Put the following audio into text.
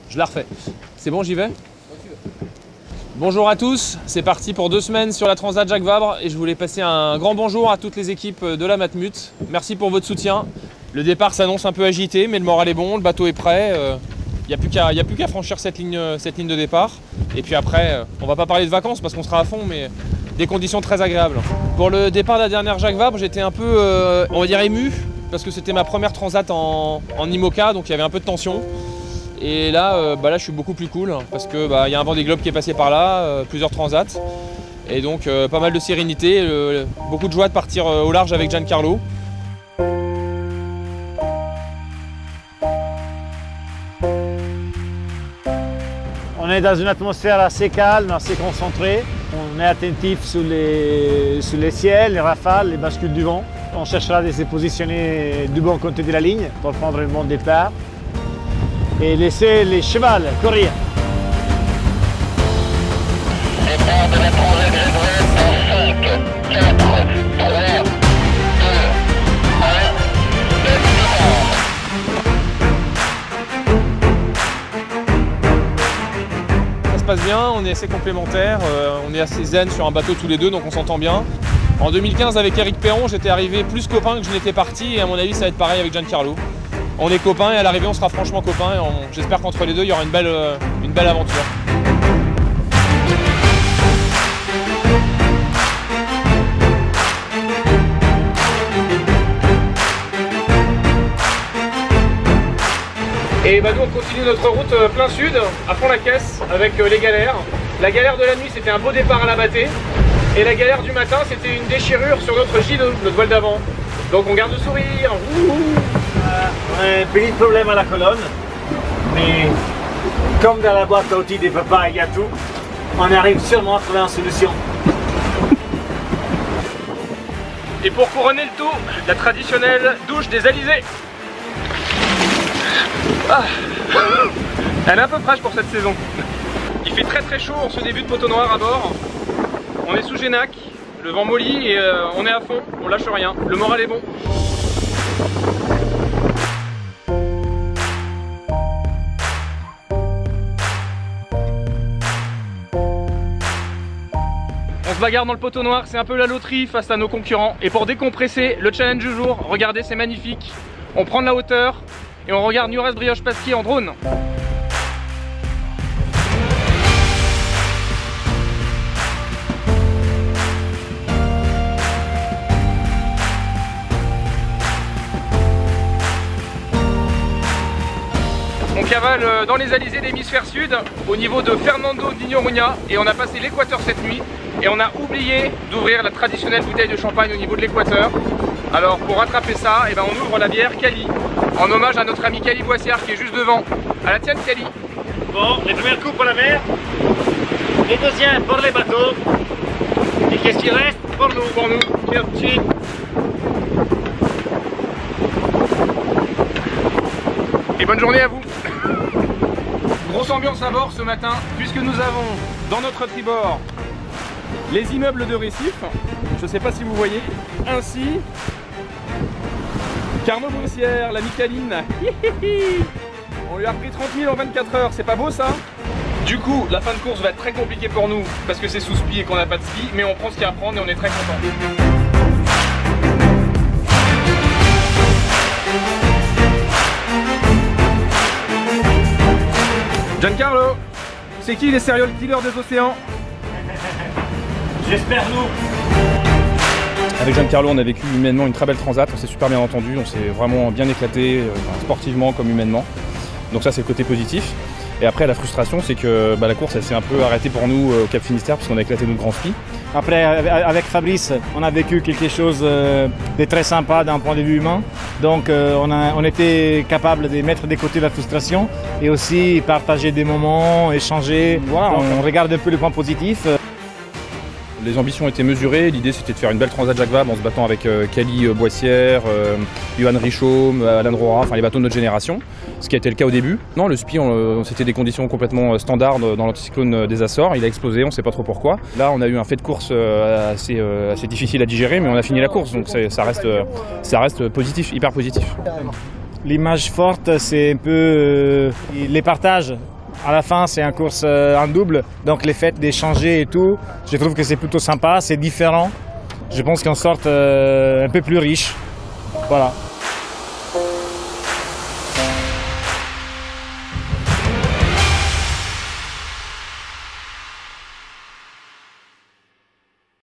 Je la refais. C'est bon, j'y vais? Bonjour à tous, c'est parti pour 2 semaines sur la Transat Jacques Vabre et je voulais passer un grand bonjour à toutes les équipes de la Matmut. Merci pour votre soutien. Le départ s'annonce un peu agité, mais le moral est bon, le bateau est prêt. Il n'y a plus qu'à franchir cette ligne de départ. Et puis après, on va pas parler de vacances parce qu'on sera à fond, mais des conditions très agréables. Pour le départ de la dernière Jacques Vabre, j'étais un peu, on va dire, ému parce que c'était ma première Transat en IMOCA, donc il y avait un peu de tension. Et là, là je suis beaucoup plus cool parce que y a un Vendée Globe qui est passé par là, plusieurs transats. Et donc pas mal de sérénité, beaucoup de joie de partir au large avec Giancarlo. On est dans une atmosphère assez calme, assez concentrée. On est attentif sur les ciels, les rafales, les bascules du vent. On cherchera de se positionner du bon côté de la ligne pour prendre le bon départ et laisser les chevals courir. Départ de la Transat Jacques Vabre dans 5, 4, 3, 2, 1, Ça se passe bien, on est assez complémentaires, on est assez zen sur un bateau tous les deux, donc on s'entend bien. En 2015 avec Éric Perron, j'étais arrivé plus copain que je n'étais parti et à mon avis ça va être pareil avec Giancarlo. On est copains et à l'arrivée on sera franchement copains et j'espère qu'entre les deux il y aura une belle aventure. Et nous on continue notre route plein sud, à fond la caisse avec les galères. La galère de la nuit c'était un beau départ à la battée. Et la galère du matin c'était une déchirure sur notre J2, notre voile d'avant. Donc on garde le sourire. On a un petit problème à la colonne, mais comme dans la boîte à outils des papas il y a tout, on arrive sûrement à trouver une solution. Et pour couronner le tout, la traditionnelle douche des alizés. Ah. Elle est un peu fraîche pour cette saison. Il fait très chaud en ce début de poteau noir à bord. On est sous Génac, le vent mollit et on est à fond, on lâche rien. Le moral est bon. On se bagarre dans le poteau noir, c'est un peu la loterie face à nos concurrents. Et pour décompresser, le challenge du jour, regardez, c'est magnifique. On prend de la hauteur et on regarde Nurès Brioche Pasquier en drone. On cavale dans les alizés d'hémisphère sud au niveau de Fernando d'Ignoruña et on a passé l'équateur cette nuit et on a oublié d'ouvrir la traditionnelle bouteille de champagne au niveau de l'équateur. Alors pour rattraper ça, on ouvre la bière Cali en hommage à notre ami Cali Boissière qui est juste devant. À la tienne Cali. Bon, les premiers coups pour la mer, les deuxièmes pour les bateaux, et qu'est-ce qui reste pour nous? Pour nous. Cheers. Et bonne journée à vous. Grosse ambiance à bord ce matin puisque nous avons dans notre tribord les immeubles de Récif. Je ne sais pas si vous voyez. Ainsi Carnot Boissière, la Micaline. On lui a repris 30 000 en 24 heures, c'est pas beau ça? Du coup, la fin de course va être très compliquée pour nous parce que c'est sous spi et qu'on n'a pas de ski, mais on prend ce qu'il y a à prendre et on est très contents. Giancarlo, c'est qui les serial killers des océans? J'espère nous. Avec Giancarlo, on a vécu humainement une très belle transat, on s'est super bien entendu, on s'est vraiment bien éclaté, sportivement comme humainement. Donc ça c'est le côté positif. Et après la frustration c'est que la course elle s'est un peu arrêtée pour nous au Cap Finistère parce qu'on a éclaté notre grand ski. Après avec Fabrice, on a vécu quelque chose de très sympa d'un point de vue humain. Donc on était capable de mettre de côté la frustration et aussi partager des moments, échanger. Voilà, on regarde un peu les points positifs. Les ambitions étaient mesurées, l'idée c'était de faire une belle Transat Jacques Vabre en se battant avec Cali Boissière, Johan Richaum, Alain Drora, enfin les bateaux de notre génération, ce qui a été le cas au début. Non, le SPI, c'était des conditions complètement standards dans l'anticyclone des Açores, il a explosé, on ne sait pas trop pourquoi. Là on a eu un fait de course assez difficile à digérer, mais on a fini la course, donc ça reste positif, hyper positif. L'image forte, c'est un peu les partages À la fin, c'est une course en double, donc les faits d'échanger et tout, je trouve que c'est plutôt sympa, c'est différent. Je pense qu'on sort un peu plus riche. Voilà.